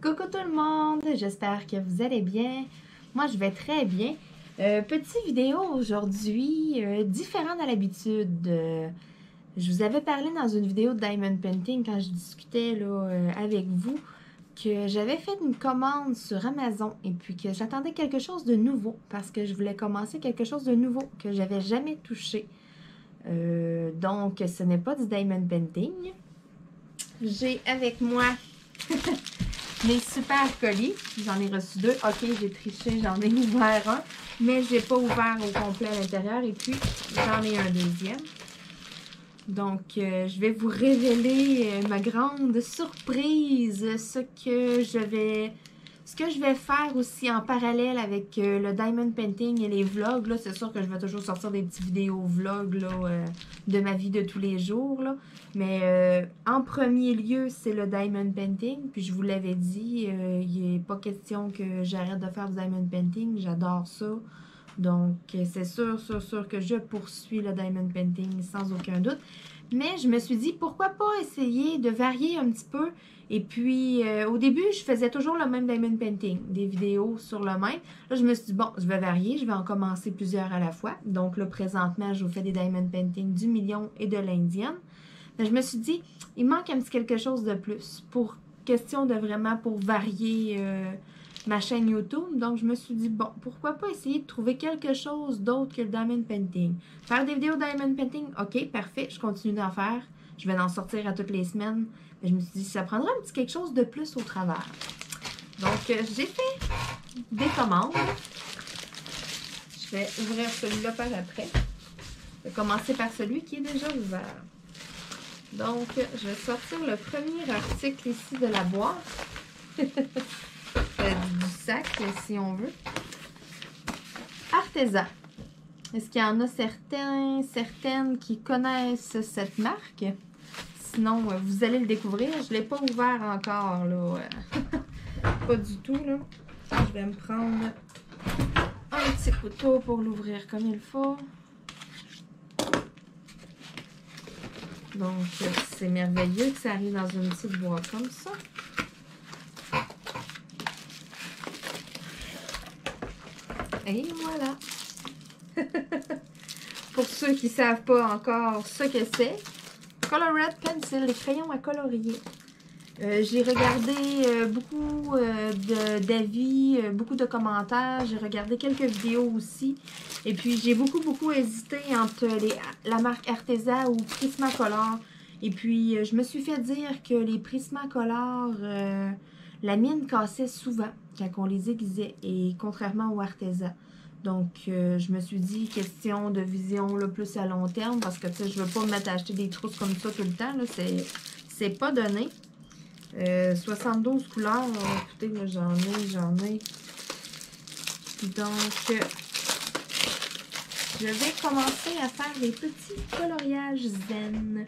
Coucou tout le monde, j'espère que vous allez bien. Moi, je vais très bien. Petite vidéo aujourd'hui, différente à l'habitude. Je vous avais parlé dans une vidéo de Diamond Painting quand je discutais là, avec vous que j'avais fait une commande sur Amazon et puis que j'attendais quelque chose de nouveau parce que je voulais commencer quelque chose de nouveau que j'avais jamais touché. Donc, ce n'est pas du Diamond Painting. J'ai avec moi mes super colis. J'en ai reçu deux. Ok, j'ai triché, j'en ai ouvert un, mais je n'ai pas ouvert au complet à l'intérieur. Et puis, j'en ai un deuxième. Donc, je vais vous révéler ma grande surprise, ce que je vais faire aussi en parallèle avec le Diamond Painting et les vlogs. Là, c'est sûr que je vais toujours sortir des petits vidéos vlogs là, de ma vie de tous les jours. Là. Mais en premier lieu, c'est le Diamond Painting. Puis je vous l'avais dit, il n'est pas question que j'arrête de faire du Diamond Painting. J'adore ça. Donc, c'est sûr que je poursuis le Diamond Painting sans aucun doute. Mais je me suis dit, pourquoi pas essayer de varier un petit peu. Et puis, au début, je faisais toujours le même Diamond Painting, des vidéos sur le même. Là, je me suis dit, bon, je vais varier, je vais en commencer plusieurs à la fois. Donc, là, présentement, je vous fais des Diamond Painting du million et de l'indienne. Je me suis dit, il manque un petit quelque chose de plus pour question de vraiment pour varier ma chaîne YouTube. Donc, je me suis dit, bon, pourquoi pas essayer de trouver quelque chose d'autre que le Diamond Painting. Faire des vidéos Diamond Painting, ok, parfait, je continue d'en faire. Je vais en sortir à toutes les semaines. Mais je me suis dit, ça prendra un petit quelque chose de plus au travers. Donc, j'ai fait des commandes. Je vais ouvrir celui-là par après. Je vais commencer par celui qui est déjà ouvert. Donc, je vais sortir le premier article ici de la boîte. Du sac, si on veut. Arteza. Est-ce qu'il y en a certaines qui connaissent cette marque? Sinon, vous allez le découvrir. Je ne l'ai pas ouvert encore, là. Pas du tout, là. Je vais me prendre un petit couteau pour l'ouvrir comme il faut. Donc, c'est merveilleux que ça arrive dans une petite boîte comme ça. Et voilà! Pour ceux qui ne savent pas encore ce que c'est, Colored Pencil, les crayons à colorier. J'ai regardé beaucoup d'avis, beaucoup de commentaires. J'ai regardé quelques vidéos aussi. Et puis, j'ai beaucoup hésité entre la marque Arteza ou Prismacolor. Et puis, je me suis fait dire que les Prismacolor, la mine cassait souvent quand on les aiguisait. Et contrairement au Arteza. Donc, je me suis dit, question de vision là, plus à long terme. Parce que, tu sais, je ne veux pas me mettre à acheter des trousses comme ça tout le temps. C'est pas donné. 72 couleurs. Écoutez, là, j'en ai. Donc, je vais commencer à faire des petits coloriages zen.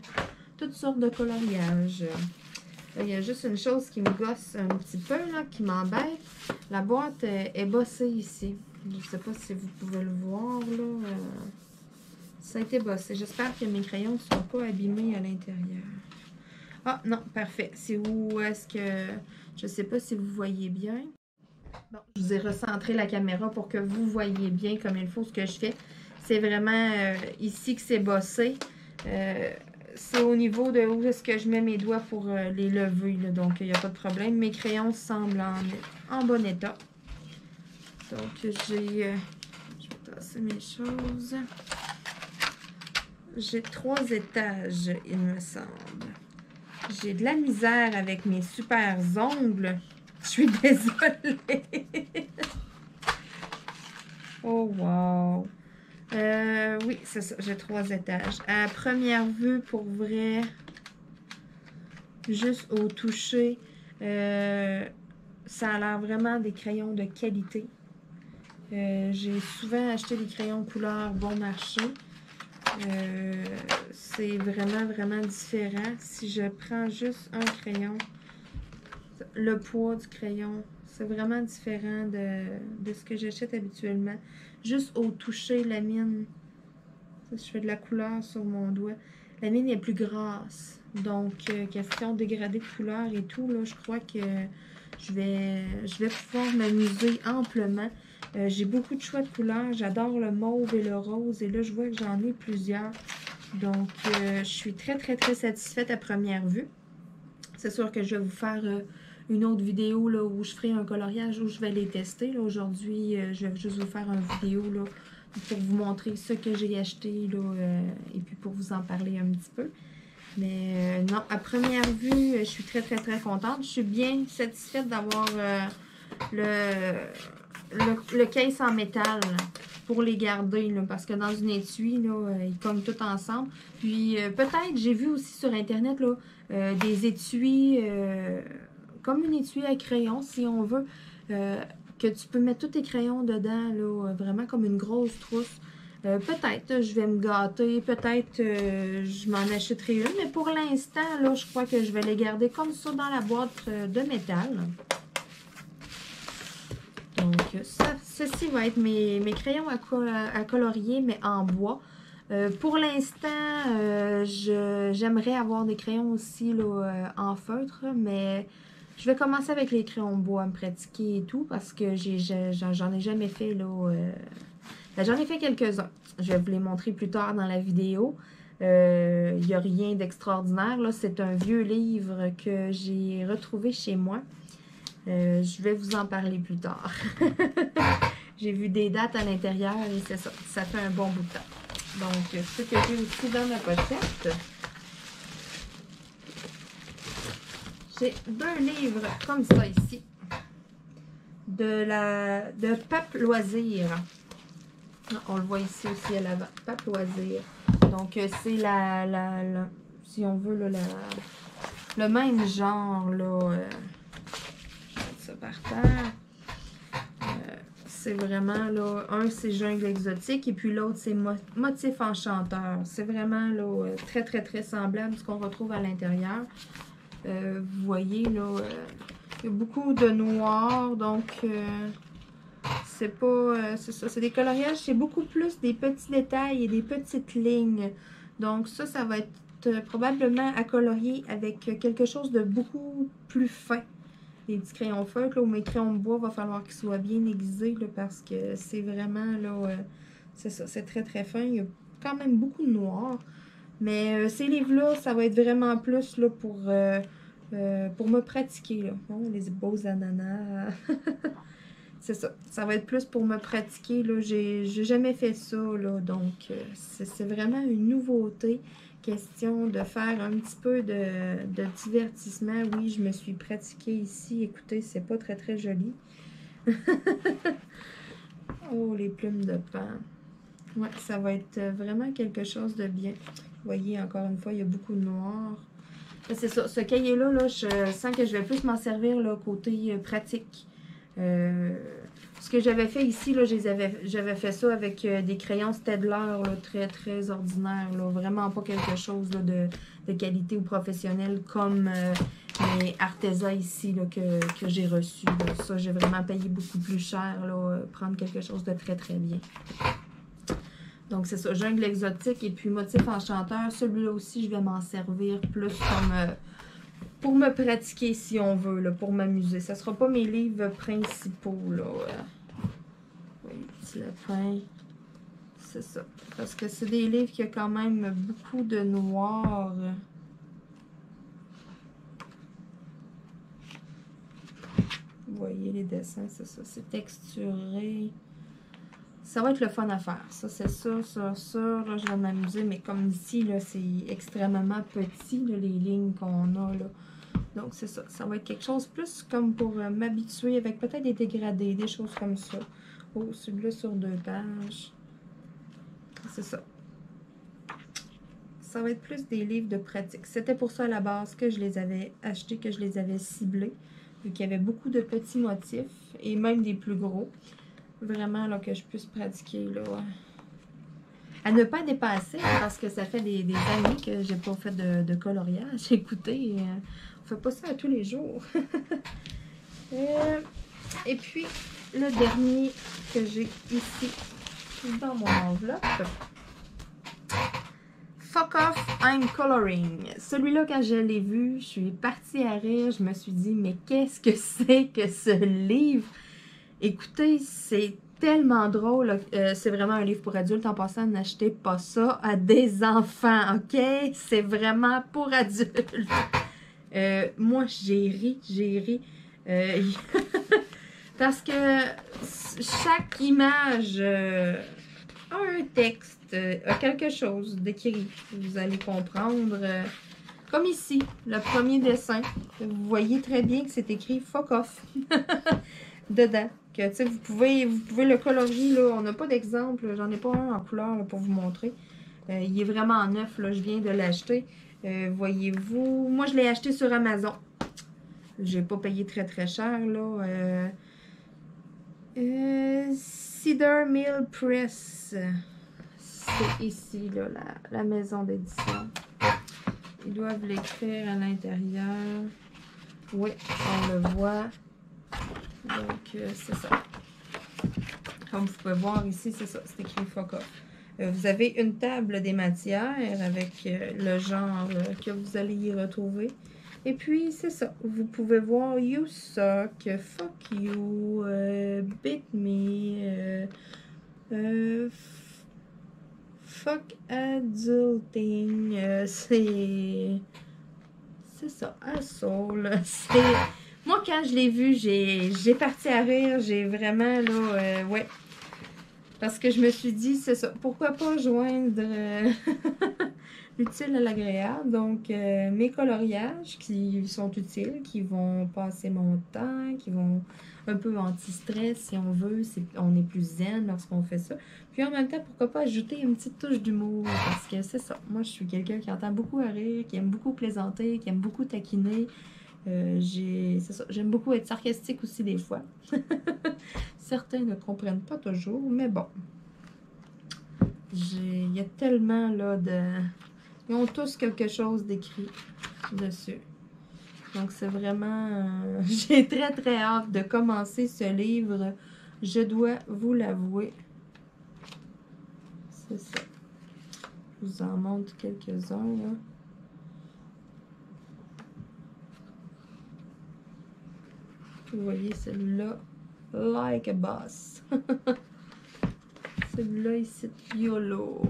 Toutes sortes de coloriages. Là, il y a juste une chose qui me gosse un petit peu, là, qui m'embête. La boîte est bossée ici. Je ne sais pas si vous pouvez le voir, là. Ça a été bossé. J'espère que mes crayons ne sont pas abîmés à l'intérieur. Ah, non, parfait. C'est où est-ce que... Je ne sais pas si vous voyez bien. Bon, je vous ai recentré la caméra pour que vous voyez bien comme il faut ce que je fais. C'est vraiment ici que c'est bossé. C'est au niveau de où est-ce que je mets mes doigts pour les lever. Là, donc, il n'y a pas de problème. Mes crayons semblent en bon état. Donc, je vais tasser mes choses. J'ai 3 étages, il me semble. J'ai de la misère avec mes super ongles. Je suis désolée. Oh, wow. Oui, c'est ça. J'ai 3 étages. À première vue, pour vrai, juste au toucher, ça a l'air vraiment des crayons de qualité. J'ai souvent acheté des crayons couleur bon marché. C'est vraiment différent. Si je prends juste un crayon, le poids du crayon, c'est vraiment différent de ce que j'achète habituellement. Juste au toucher, la mine, je fais de la couleur sur mon doigt, la mine est plus grasse. Donc, question de dégradé de couleur et tout, là, je crois que je vais pouvoir m'amuser amplement. J'ai beaucoup de choix de couleurs. J'adore le mauve et le rose. Et là, je vois que j'en ai plusieurs. Donc, je suis très, très, très satisfaite à première vue. C'est sûr que je vais vous faire une autre vidéo là, où je ferai un coloriage, où je vais les tester. Aujourd'hui, je vais juste vous faire une vidéo là, pour vous montrer ce que j'ai acheté là, et puis pour vous en parler un petit peu. Mais non, à première vue, je suis très, très, très contente. Je suis bien satisfaite d'avoir le case en métal pour les garder, là, parce que dans une étui, là, ils cognent tout ensemble. Puis peut-être, j'ai vu aussi sur Internet là, des étuis, comme une étui à crayon, si on veut, que tu peux mettre tous tes crayons dedans, là, vraiment comme une grosse trousse. Peut-être je vais me gâter, peut-être je m'en achèterai une, mais pour l'instant, là, je crois que je vais les garder comme ça dans la boîte de métal. Donc, ceci va être mes crayons à colorier, mais en bois. Pour l'instant, j'aimerais avoir des crayons aussi là, en feutre, mais je vais commencer avec les crayons bois à me pratiquer et tout, parce que j'en ai jamais fait là. J'en ai fait quelques-uns. Je vais vous les montrer plus tard dans la vidéo. Il n'y a rien d'extraordinaire. C'est un vieux livre que j'ai retrouvé chez moi. Je vais vous en parler plus tard. J'ai vu des dates à l'intérieur et c'est ça. Ça fait un bon bout de temps. Donc, ce que j'ai aussi dans ma pochette, j'ai deux livres comme ça ici. De Pape Loisir. On le voit ici aussi à l'avant. Pape Loisir. Donc, c'est si on veut, là, le même genre, là. Je vais mettre ça par terre. C'est vraiment, là, un, c'est Jungle exotique, et puis l'autre, c'est Motif enchanteur. C'est vraiment, là, très, très, très semblable à ce qu'on retrouve à l'intérieur. Vous voyez, là, il y a beaucoup de noir, donc... c'est pas, c'est ça, c'est des coloriages, c'est beaucoup plus des petits détails et des petites lignes. Donc ça va être probablement à colorier avec quelque chose de beaucoup plus fin. Les petits crayons feutres, là, ou mes crayons de bois, il va falloir qu'ils soient bien aiguisés, là, parce que c'est vraiment, là, c'est ça, c'est très très fin. Il y a quand même beaucoup de noir. Mais ces livres-là, ça va être vraiment plus, là, pour me pratiquer, là. Oh, les beaux ananas. C'est ça. Ça va être plus pour me pratiquer. Là. J'ai jamais fait ça. Là. Donc, c'est vraiment une nouveauté. Question de faire un petit peu de divertissement. Oui, je me suis pratiquée ici. Écoutez, c'est pas très, très joli. Oh, les plumes de pan. Ouais, ça va être vraiment quelque chose de bien. Vous voyez, encore une fois, il y a beaucoup de noir. C'est ça. Ce cahier-là, là, je sens que je vais plus m'en servir là, côté pratique. Ce que j'avais fait ici, là, j'avais fait ça avec des crayons Staedtler, là, très très ordinaires, là, vraiment pas quelque chose là, de qualité ou professionnel comme les Arteza ici là, que j'ai reçu. Là. Ça, j'ai vraiment payé beaucoup plus cher, là, prendre quelque chose de très très bien. Donc c'est ça, Jungle exotique et puis Motif enchanteur. Celui-là aussi, je vais m'en servir plus comme... pour me pratiquer, si on veut, là, pour m'amuser. Ça ne sera pas mes livres principaux, là. Oui, petit lapin. C'est ça. Parce que c'est des livres qui ont quand même beaucoup de noir. Vous voyez les dessins, c'est ça. C'est texturé. Ça va être le fun à faire. Ça, c'est sûr, sûr, sûr. Là, je vais m'amuser. Mais comme ici, là, c'est extrêmement petit, là, les lignes qu'on a, là. Donc, c'est ça. Ça va être quelque chose plus comme pour m'habituer avec peut-être des dégradés, des choses comme ça. Oh, celui-là sur 2 pages. C'est ça. Ça va être plus des livres de pratique. C'était pour ça à la base que je les avais achetés, que je les avais ciblés. Vu qu'il y avait beaucoup de petits motifs et même des plus gros. Vraiment, là, que je puisse pratiquer, là. À ne pas dépasser, parce que ça fait des années que j'ai pas fait de coloriage. Écoutez, on fait pas ça à tous les jours. Et puis, le dernier que j'ai ici dans mon enveloppe. Fuck Off, I'm Coloring. Celui-là, quand je l'ai vu, je suis partie à rire. Je me suis dit, mais qu'est-ce que c'est que ce livre? Écoutez, c'est tellement drôle. C'est vraiment un livre pour adultes. En passant, n'achetez pas ça à des enfants, OK? C'est vraiment pour adultes. Moi, j'ai ri. Parce que chaque image a un texte, a quelque chose d'écrit. Vous allez comprendre. Comme ici, le premier dessin. Vous voyez très bien que c'est écrit Fuck Off dedans. Que, vous pouvez le colorier. Là. On n'a pas d'exemple. J'en ai pas un en couleur là, pour vous montrer. Il est vraiment neuf. Là. Je viens de l'acheter. Voyez-vous. Moi, je l'ai acheté sur Amazon. J'ai pas payé très cher. Là. Cedar Mill Press. C'est ici, là, la maison d'édition. Ils doivent l'écrire à l'intérieur. Oui, on le voit. Donc, c'est ça. Comme vous pouvez voir ici, c'est ça. C'est écrit Fuck Off. Vous avez une table des matières avec le genre que vous allez y retrouver. Et puis, c'est ça. Vous pouvez voir You Suck, Fuck You, Beat Me, Fuck Adulting, c'est ça, Asshole. Moi, quand je l'ai vu, j'ai parti à rire. J'ai vraiment, là, ouais. Parce que je me suis dit, c'est ça. Pourquoi pas joindre l'utile à l'agréable. Donc, mes coloriages qui sont utiles, qui vont passer mon temps, qui vont un peu anti-stress si on veut. On est plus zen lorsqu'on fait ça. Puis en même temps, pourquoi pas ajouter une petite touche d'humour. Parce que c'est ça. Moi, je suis quelqu'un qui entend beaucoup à rire, qui aime beaucoup plaisanter, qui aime beaucoup taquiner. C'est ça. J'aime beaucoup être sarcastique aussi des fois. Certains ne comprennent pas toujours, mais bon. Il y a tellement là de... Ils ont tous quelque chose d'écrit dessus. Donc c'est vraiment... J'ai très hâte de commencer ce livre. Je dois vous l'avouer. C'est ça. Je vous en montre quelques-uns là. Vous voyez celui-là, Like a Boss. Celui-là ici, YOLO.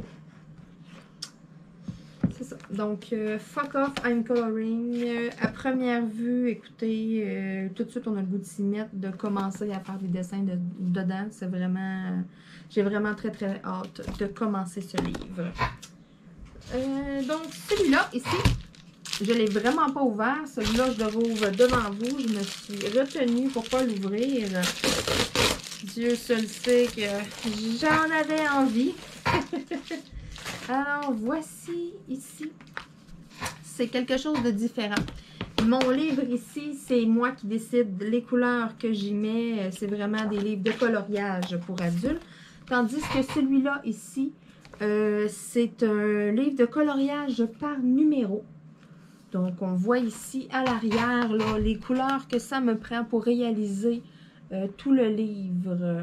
C'est ça. Donc, Fuck Off, I'm Coloring. À première vue, écoutez, tout de suite, on a le goût de s'y mettre, de commencer à faire des dessins dedans. C'est vraiment... J'ai vraiment très hâte de commencer ce livre. Donc, celui-là, ici... Je ne l'ai vraiment pas ouvert. Celui-là, je le rouvre devant vous. Je me suis retenue pour ne pas l'ouvrir. Dieu seul sait que j'en avais envie. Alors, voici ici. C'est quelque chose de différent. Mon livre ici, c'est moi qui décide les couleurs que j'y mets. C'est vraiment des livres de coloriage pour adultes. Tandis que celui-là ici, c'est un livre de coloriage par numéro. Donc, on voit ici à l'arrière les couleurs que ça me prend pour réaliser tout le livre.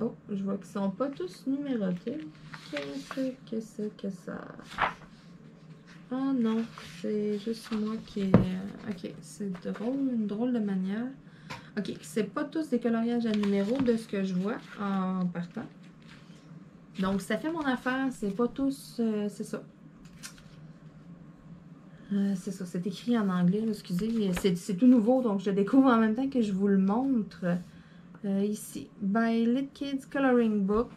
Oh, je vois qu'ils ne sont pas tous numérotés. Qu'est-ce que c'est que ça? Oh non, c'est juste moi qui ai... Ok, c'est drôle, une drôle de manière. Ok, c'est pas tous des coloriages à numéro de ce que je vois en partant. Donc, ça fait mon affaire. C'est pas tous... c'est ça. C'est ça, c'est écrit en anglais, là, excusez, c'est tout nouveau, donc je le découvre en même temps que je vous le montre. Ici, By Lit Kids Coloring Book.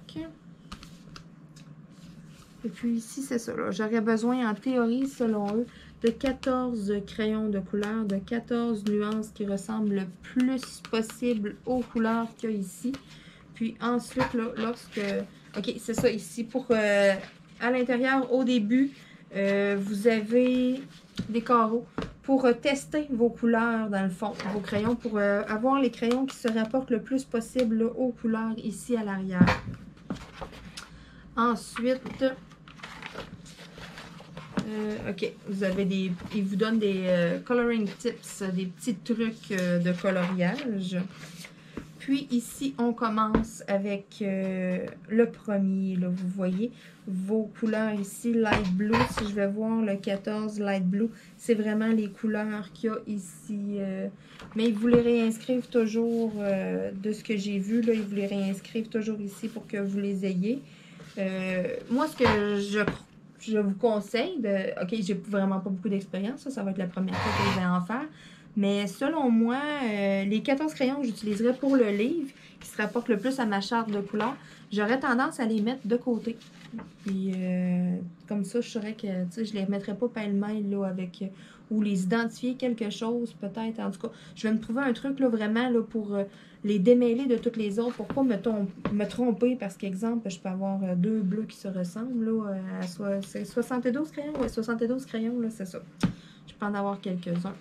Et puis ici, c'est ça, j'aurais besoin en théorie, selon eux, de 14 crayons de couleur, de 14 nuances qui ressemblent le plus possible aux couleurs qu'il y a ici. Puis ensuite, là, lorsque... Ok, c'est ça ici, pour à l'intérieur, au début... vous avez des carreaux pour tester vos couleurs dans le fond, vos crayons, pour avoir les crayons qui se rapportent le plus possible là, aux couleurs ici à l'arrière. Ensuite, ok, vous avez des... Ils vous donnent des coloring tips, des petits trucs de coloriage. puis ici, on commence avec le premier, là, vous voyez, vos couleurs ici, light blue, si je vais voir le 14 light blue, c'est vraiment les couleurs qu'il y a ici, mais ils vous les réinscrivent toujours, de ce que j'ai vu, là, ils vous les réinscrivent toujours ici pour que vous les ayez. Moi, ce que je vous conseille, ok, j'ai vraiment pas beaucoup d'expérience, ça va être la première fois que je vais en faire, mais selon moi, les 14 crayons que j'utiliserais pour le livre, qui se rapportent le plus à ma charte de couleurs, j'aurais tendance à les mettre de côté. Puis, comme ça, je saurais que, tu sais, je les remettrais pas pêle-mêle, là, avec, ou les identifier quelque chose, peut-être. En tout cas, je vais me trouver un truc, là, vraiment, là, pour les démêler de toutes les autres, pour pas me tromper, parce qu'exemple, je peux avoir deux bleus qui se ressemblent, là, c'est 72 crayons, ouais, 72 crayons, là, c'est ça. Je peux en avoir quelques-uns.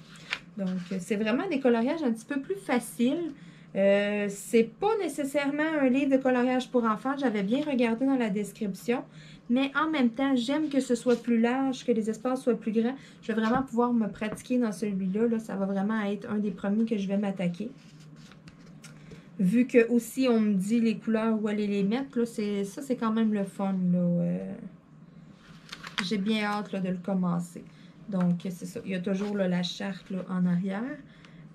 Donc, c'est vraiment des coloriages un petit peu plus faciles. C'est pas nécessairement un livre de coloriage pour enfants. J'avais bien regardé dans la description. Mais en même temps, j'aime que ce soit plus large, que les espaces soient plus grands. Je vais vraiment pouvoir me pratiquer dans celui-là. Là, ça va vraiment être un des premiers que je vais m'attaquer. Vu que aussi on me dit les couleurs où aller les mettre, là, ça c'est quand même le fun. J'ai bien hâte là, de le commencer. Donc, c'est ça. Il y a toujours là, la charte là, en arrière.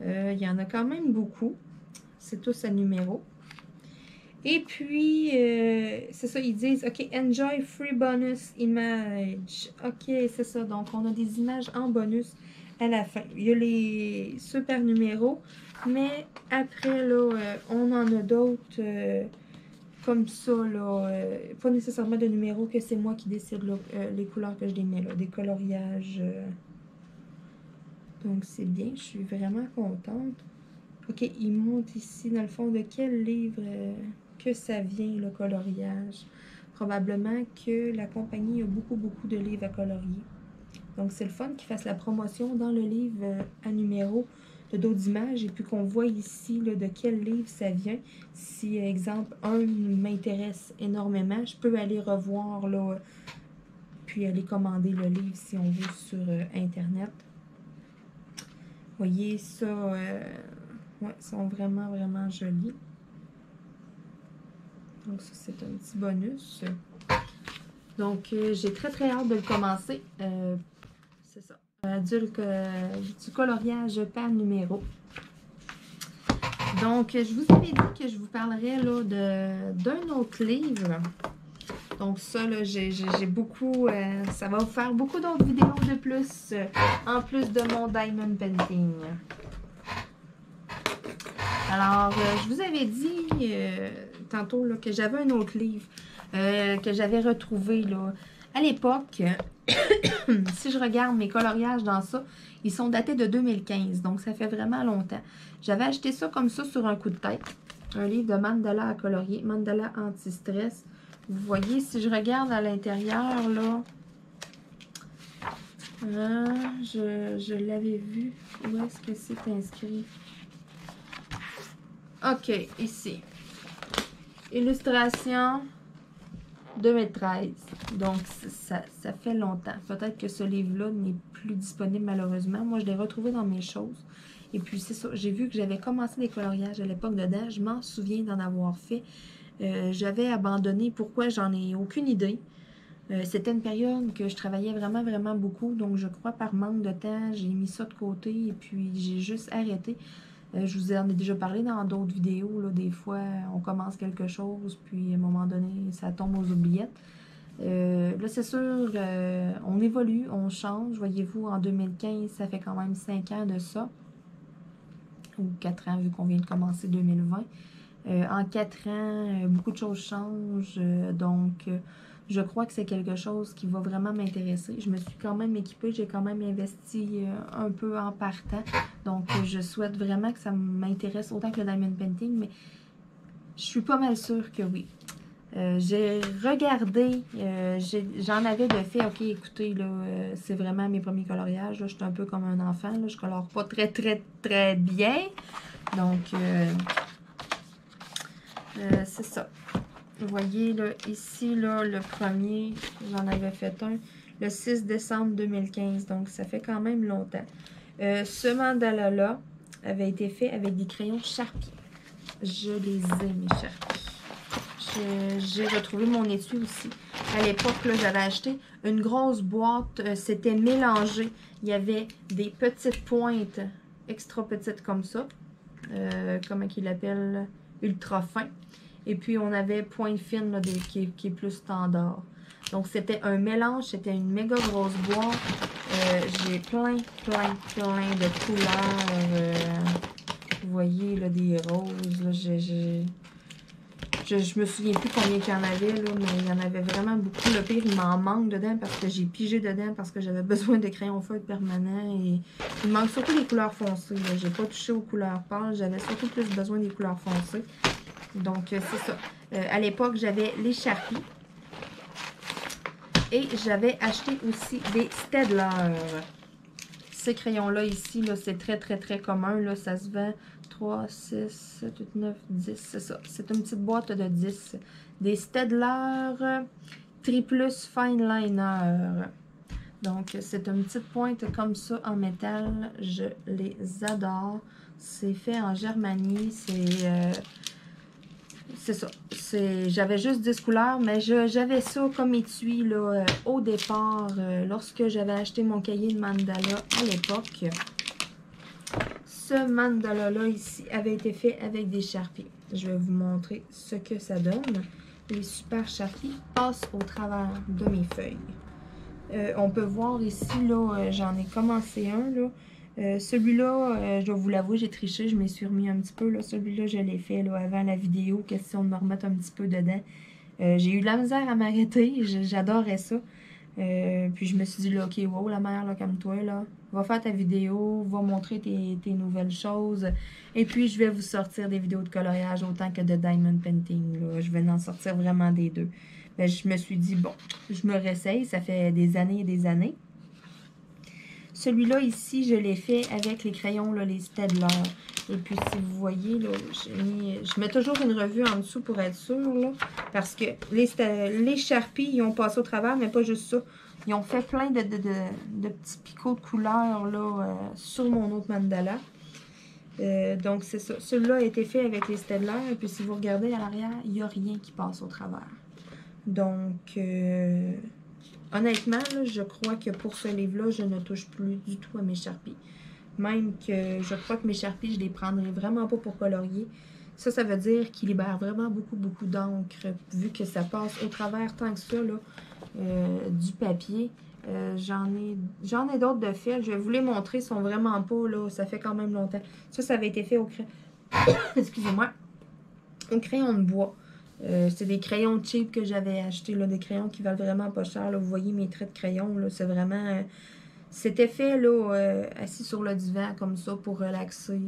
Il y en a quand même beaucoup. C'est tous à numéro. Et puis, c'est ça, ils disent, OK, enjoy free bonus image. OK, c'est ça. Donc, on a des images en bonus à la fin. Il y a les super numéros. Mais après, là, on en a d'autres comme ça, là. Pas nécessairement de numéros que c'est moi qui décide là, les couleurs que je les mets, là. Des coloriages. Donc, c'est bien. Je suis vraiment contente. OK, il montre ici, dans le fond, de quel livre que ça vient, le coloriage. Probablement que la compagnie a beaucoup de livres à colorier. Donc, c'est le fun qu'ils fassent la promotion dans le livre à numéro de d'autres images et puis qu'on voit ici là, de quel livre ça vient. Si, exemple, un m'intéresse énormément, je peux aller revoir, là, puis aller commander le livre si on veut sur Internet. Vous voyez, ça, ouais, sont vraiment jolis. Donc, ça, c'est un petit bonus. Donc, j'ai très hâte de le commencer. C'est ça. Du coloriage par numéro. Donc, je vous avais dit que je vous parlerais là d'un autre livre. Donc, ça, là, j'ai beaucoup... ça va vous faire beaucoup d'autres vidéos de plus, en plus de mon Diamond Painting. Alors, je vous avais dit tantôt là, que j'avais un autre livre que j'avais retrouvé là. À l'époque, si je regarde mes coloriages dans ça, ils sont datés de 2015, donc ça fait vraiment longtemps. J'avais acheté ça comme ça sur un coup de tête. Un livre de mandala à colorier, mandala anti-stress. Vous voyez, si je regarde à l'intérieur, là, je l'avais vu. Où est-ce que c'est inscrit? OK, ici. Illustration 2013. Donc, ça fait longtemps. Peut-être que ce livre-là n'est plus disponible malheureusement. Moi, je l'ai retrouvé dans mes choses. Et puis, c'est ça. J'ai vu que j'avais commencé des coloriages à l'époque dedans. Je m'en souviens d'en avoir fait. J'avais abandonné. Pourquoi? J'en ai aucune idée. C'était une période que je travaillais vraiment beaucoup. Donc, je crois par manque de temps, j'ai mis ça de côté et puis j'ai juste arrêté. Je vous en ai déjà parlé dans d'autres vidéos. Là, des fois, on commence quelque chose, puis à un moment donné, ça tombe aux oubliettes. Là, c'est sûr, on évolue, on change. Voyez-vous, en 2015, ça fait quand même 5 ans de ça. Ou 4 ans, vu qu'on vient de commencer 2020. En 4 ans, beaucoup de choses changent. Donc, je crois que c'est quelque chose qui va vraiment m'intéresser. Je me suis quand même équipée, j'ai quand même investi un peu en partant. Donc, je souhaite vraiment que ça m'intéresse autant que le Diamond Painting, mais je suis pas mal sûre que oui. J'ai regardé, j'en avais de fait, ok, écoutez, là, c'est vraiment mes premiers coloriages. Là, je suis un peu comme un enfant, là, je colore pas très bien. Donc, c'est ça. Vous voyez, là, ici, là, le premier, j'en avais fait un, le 6 décembre 2015. Donc, ça fait quand même longtemps. Ce mandala-là avait été fait avec des crayons Sharpie. je les ai, mes Sharpies. J'ai retrouvé mon étui aussi. À l'époque, j'avais acheté une grosse boîte. C'était mélangé. Il y avait des petites pointes extra petites comme ça. Comment qu'il l'appelle? Ultra fin. Et puis, on avait pointe fine là, qui est plus standard. Donc, c'était un mélange. C'était une méga grosse boîte. J'ai plein de couleurs. Vous voyez, là, des roses. Là, je me souviens plus combien il y en avait, là, mais il y en avait vraiment beaucoup. Le pire, il m'en manque dedans parce que j'ai pigé dedans parce que j'avais besoin de crayons feutre permanents. Et il me manque surtout les couleurs foncées. J'ai pas touché aux couleurs pâles. J'avais surtout plus besoin des couleurs foncées. Donc, c'est ça. À l'époque, j'avais les Sharpies. Et j'avais acheté aussi des Staedtler. Ces crayons-là ici, là, c'est très commun. Là, ça se vend 3, 6, 7, 8, 9, 10. C'est ça. C'est une petite boîte de 10. Des Staedtler Triplus Fine Liner. Donc, c'est une petite pointe comme ça en métal. Je les adore. C'est fait en Germanie. C'est ça. J'avais juste 10 couleurs, mais j'avais ça comme étui là, au départ, lorsque j'avais acheté mon cahier de mandala à l'époque. Ce mandala-là ici avait été fait avec des Sharpies. Je vais vous montrer ce que ça donne. Les super Sharpies passent au travers de mes feuilles. On peut voir ici, là, j'en ai commencé un, là. Celui-là, je dois vous l'avouer, j'ai triché, je m'y suis remis un petit peu. Celui-là, je l'ai fait là, avant la vidéo, question de me remettre un petit peu dedans. J'ai eu de la misère à m'arrêter, j'adorais ça. Puis je me suis dit, là, ok, wow, la mère, là, comme toi, là, va faire ta vidéo, va montrer tes nouvelles choses. Et puis, je vais vous sortir des vidéos de coloriage autant que de diamond painting. Là. Je vais en sortir vraiment des deux. Ben, je me suis dit, bon, je me réessaye, ça fait des années et des années. Celui-là, ici, je l'ai fait avec les crayons, là, les Staedtler. Et puis, si vous voyez, là, je mets toujours une revue en dessous pour être sûr, là, parce que les Sharpies, ils ont passé au travers, mais pas juste ça. Ils ont fait plein de petits picots de couleurs, là, sur mon autre mandala. Donc, c'est ça. Celui-là a été fait avec les Staedtler. Et puis, si vous regardez à l'arrière, il n'y a rien qui passe au travers. Donc, honnêtement, là, je crois que pour ce livre-là, je ne touche plus du tout à mes Sharpies. Même que je crois que mes Sharpies, je les prendrai vraiment pas pour colorier. Ça veut dire qu'ils libèrent vraiment beaucoup d'encre, vu que ça passe au travers tant que ça, là, du papier. J'en ai d'autres de faits. Je vais vous les montrer, ils sont vraiment pas, là, ça fait quand même longtemps. Ça avait été fait au crayon. Excusez-moi. Au crayon de bois. C'est des crayons cheap que j'avais achetés, là, des crayons qui valent vraiment pas cher. Là. Vous voyez mes traits de crayon, là, c'est vraiment... C'était fait, là, assis sur le divan, comme ça, pour relaxer.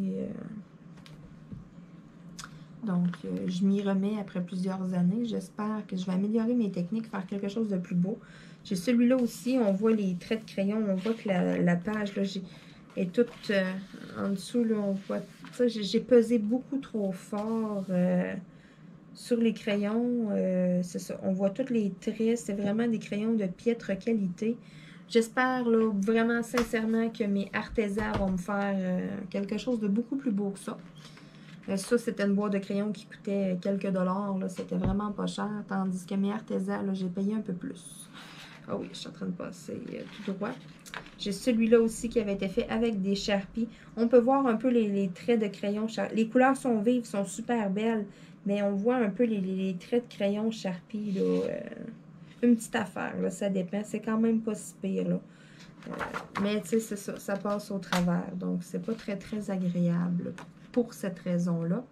Donc, je m'y remets après plusieurs années. J'espère que je vais améliorer mes techniques, faire quelque chose de plus beau. J'ai celui-là aussi, on voit les traits de crayon, on voit que la page, là, est toute en dessous, là, on voit... Ça, j'ai pesé beaucoup trop fort... sur les crayons, c'est ça, on voit tous les traits, c'est vraiment des crayons de piètre qualité. J'espère là, vraiment sincèrement que mes artésans vont me faire quelque chose de beaucoup plus beau que ça. Ça, c'était une boîte de crayons qui coûtait quelques dollars, c'était vraiment pas cher, tandis que mes artésans, j'ai payé un peu plus. Ah oui, je suis en train de passer tout droit. J'ai celui-là aussi qui avait été fait avec des Sharpies. On peut voir un peu les traits de crayon. Les couleurs sont vives, sont super belles. Mais on voit un peu les traits de crayon Sharpie, là. Une petite affaire, là, ça dépend. C'est quand même pas si pire, là. Mais, tu sais, c'est ça, ça passe au travers. Donc, c'est pas très agréable pour cette raison-là.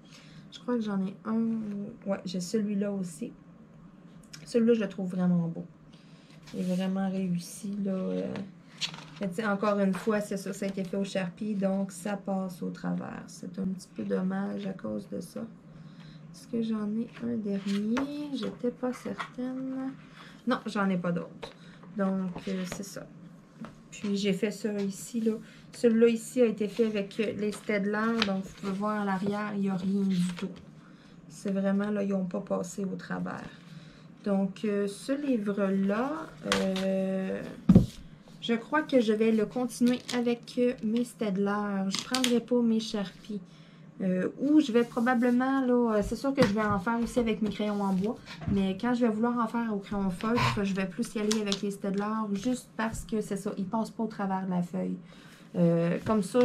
Je crois que j'en ai un. Ouais, j'ai celui-là aussi. Celui-là, je le trouve vraiment beau. Il est vraiment réussi, là. Mais, tu sais, encore une fois, c'est ça, ça a été fait au Sharpie, donc ça passe au travers. C'est un petit peu dommage à cause de ça. Est-ce que j'en ai un dernier? J'étais pas certaine. Non, j'en ai pas d'autres. Donc, c'est ça. Puis, j'ai fait ça ici, là. Celui-là ici a été fait avec les Staedtler. Donc, vous pouvez voir à l'arrière, il n'y a rien du tout. C'est vraiment, là, ils n'ont pas passé au travers. Donc, ce livre-là, je crois que je vais le continuer avec mes Staedtler. Je ne prendrai pas mes Sharpies. Ou je vais probablement, là, c'est sûr que je vais en faire aussi avec mes crayons en bois, mais quand je vais vouloir en faire au crayon feutre, je vais plus y aller avec les Staedtler, juste parce que c'est ça, ils passent pas au travers de la feuille. Comme ça,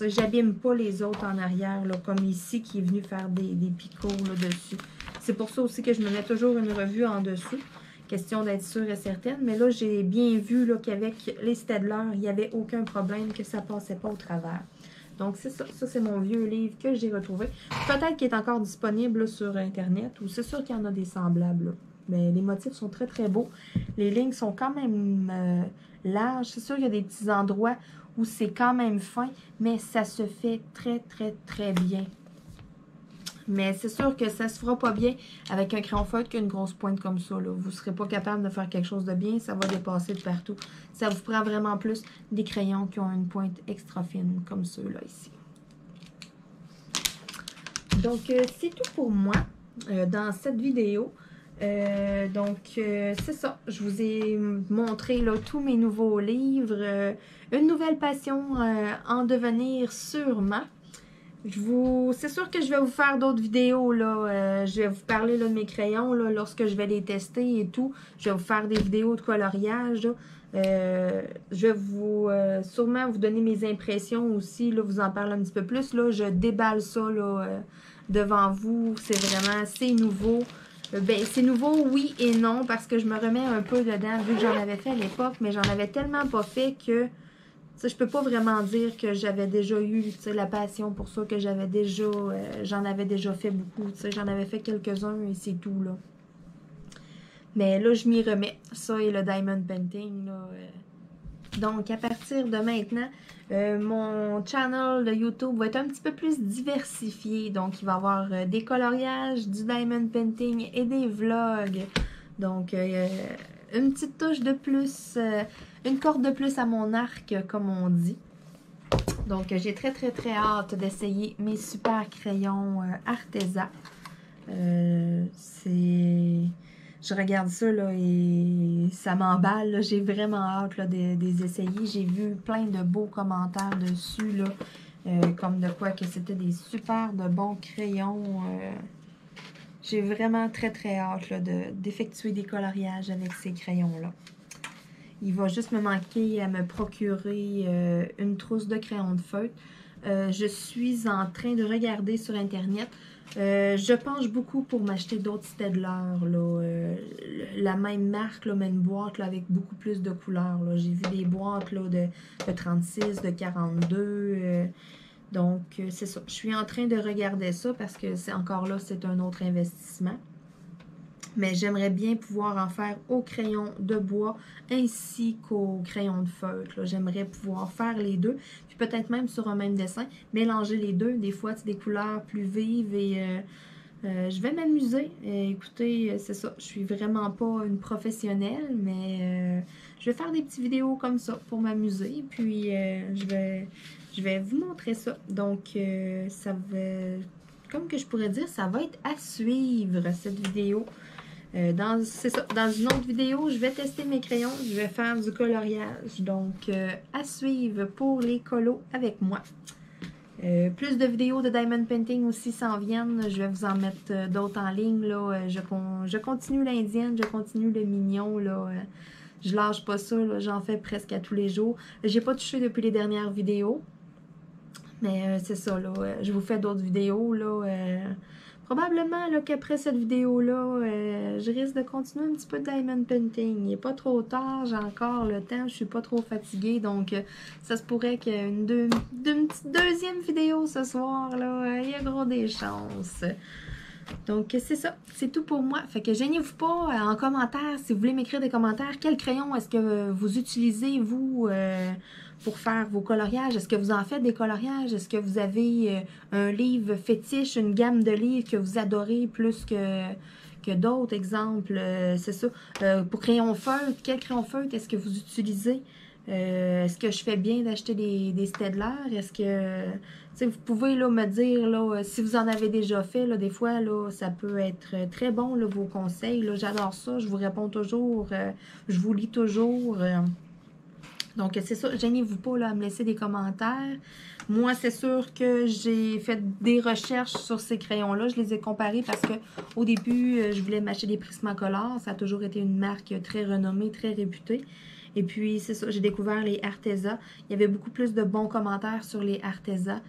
j'abîme pas les autres en arrière, là, comme ici qui est venu faire des picots là, dessus. C'est pour ça aussi que je me mets toujours une revue en dessous, question d'être sûre et certaine. Mais là, j'ai bien vu qu'avec les Staedtler, il n'y avait aucun problème, que ça passait pas au travers. Donc, c'est ça. Ça, c'est mon vieux livre que j'ai retrouvé. Peut-être qu'il est encore disponible là, sur Internet, ou c'est sûr qu'il y en a des semblables. Là. Mais les motifs sont très, très beaux. Les lignes sont quand même larges. C'est sûr qu'il y a des petits endroits où c'est quand même fin, mais ça se fait très, très, très bien. Mais c'est sûr que ça se fera pas bien avec un crayon feutre qu'une grosse pointe comme ça. Là. Vous ne serez pas capable de faire quelque chose de bien. Ça va dépasser de partout. Ça vous prend vraiment plus des crayons qui ont une pointe extra fine, comme ceux-là ici. Donc, c'est tout pour moi dans cette vidéo. C'est ça. Je vous ai montré là, tous mes nouveaux livres. Une nouvelle passion en devenir sûrement. C'est sûr que je vais vous faire d'autres vidéos, là. Je vais vous parler là, de mes crayons, là, lorsque je vais les tester et tout. Je vais vous faire des vidéos de coloriage, je vais sûrement vous donner mes impressions aussi, là, vous en parler un petit peu plus. Là, je déballe ça là, devant vous. C'est nouveau. Ben, c'est nouveau, oui et non, parce que je me remets un peu dedans, vu que j'en avais fait à l'époque, mais j'en avais tellement pas fait que je peux pas vraiment dire que j'avais déjà eu la passion pour ça, que j'en avais déjà fait beaucoup. J'en avais fait quelques-uns et c'est tout. Là. Mais là, je m'y remets. Ça et le diamond painting. Là, Donc, à partir de maintenant, mon channel de YouTube va être un petit peu plus diversifié. Donc, il va y avoir des coloriages, du diamond painting et des vlogs. Donc, une petite touche de plus, une corde de plus à mon arc, comme on dit. Donc, j'ai très, très, très hâte d'essayer mes super crayons Arteza. Je regarde ça là, et ça m'emballe. J'ai vraiment hâte là, de les essayer. J'ai vu plein de beaux commentaires dessus, là, comme de quoi que c'était des super de bons crayons. J'ai vraiment très très hâte d'effectuer des coloriages avec ces crayons-là. Il va juste me manquer à me procurer une trousse de crayons de feutre. Je suis en train de regarder sur Internet. Je penche beaucoup pour m'acheter d'autres Staedtler, la même marque, là, mais une boîte là, avec beaucoup plus de couleurs. J'ai vu des boîtes là, de 36, de 42. Donc, c'est ça. Je suis en train de regarder ça parce que c'est encore là, c'est un autre investissement. Mais j'aimerais bien pouvoir en faire au crayon de bois ainsi qu'au crayon de feutre. J'aimerais pouvoir faire les deux. Puis peut-être même sur un même dessin, mélanger les deux. Des fois, c'est des couleurs plus vives et je vais m'amuser. Écoutez, c'est ça. Je suis vraiment pas une professionnelle, mais je vais faire des petites vidéos comme ça pour m'amuser. Puis je vais vous montrer ça. Donc, ça va... Comme que je pourrais dire, ça va être à suivre, cette vidéo. C'est ça. Dans une autre vidéo, je vais tester mes crayons. Je vais faire du coloriage. Donc, à suivre pour les colos avec moi. Plus de vidéos de diamond painting aussi s'en viennent. Je vais vous en mettre d'autres en ligne. Là. Je continue l'indienne, je continue le mignon. Là. Je lâche pas ça. J'en fais presque à tous les jours. J'ai pas touché depuis les dernières vidéos. Mais c'est ça. Là. Je vous fais d'autres vidéos. Là. Probablement qu'après cette vidéo-là, je risque de continuer un petit peu de diamond painting. Il n'est pas trop tard, j'ai encore le temps, je suis pas trop fatiguée. Donc, ça se pourrait qu'il y ait une petite deuxième vidéo ce soir. Là, il y a gros des chances. Donc, c'est ça. C'est tout pour moi. Fait que gênez-vous pas en commentaire, si vous voulez m'écrire des commentaires, quel crayon est-ce que vous utilisez, vous, pour faire vos coloriages? Est-ce que vous en faites des coloriages? Est-ce que vous avez un livre fétiche, une gamme de livres que vous adorez plus que d'autres? Exemple, c'est ça. Pour crayon feutre, quel crayon feutre est-ce que vous utilisez? Est-ce que je fais bien d'acheter des Staedtler? Est-ce que... vous pouvez là, me dire là, si vous en avez déjà fait, là, des fois, là, ça peut être très bon, là, vos conseils. J'adore ça, je vous réponds toujours, je vous lis toujours. Donc, c'est ça, gênez-vous pas là, à me laisser des commentaires. Moi, c'est sûr que j'ai fait des recherches sur ces crayons-là. Je les ai comparés parce que au début, je voulais m'acheter des Prismacolor. Ça a toujours été une marque très renommée, très réputée. Et puis, c'est ça, j'ai découvert les Arteza. Il y avait beaucoup plus de bons commentaires sur les Arteza.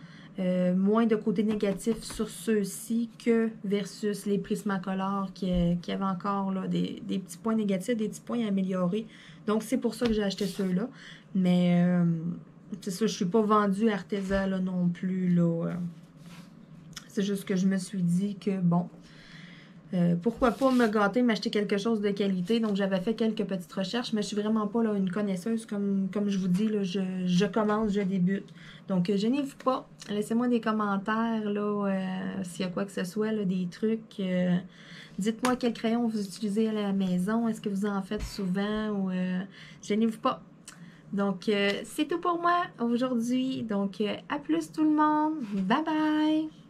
Moins de côté négatif sur ceux-ci que versus les Prismacolor qui avaient encore là, des petits points négatifs, des petits points à améliorer. Donc, c'est pour ça que j'ai acheté ceux-là. Mais, c'est ça, je suis pas vendue Arteza là, non plus. Là, c'est juste que je me suis dit que, bon, pourquoi pas me gâter, m'acheter quelque chose de qualité. Donc, j'avais fait quelques petites recherches, mais je suis vraiment pas là, une connaisseuse. Comme je vous dis, là, je commence, je débute. Donc, gênez-vous pas. Laissez-moi des commentaires, là, s'il y a quoi que ce soit, là, des trucs. Dites-moi quel crayon vous utilisez à la maison. Est-ce que vous en faites souvent? Ou gênez-vous pas. Donc, c'est tout pour moi aujourd'hui. Donc, à plus tout le monde. Bye bye!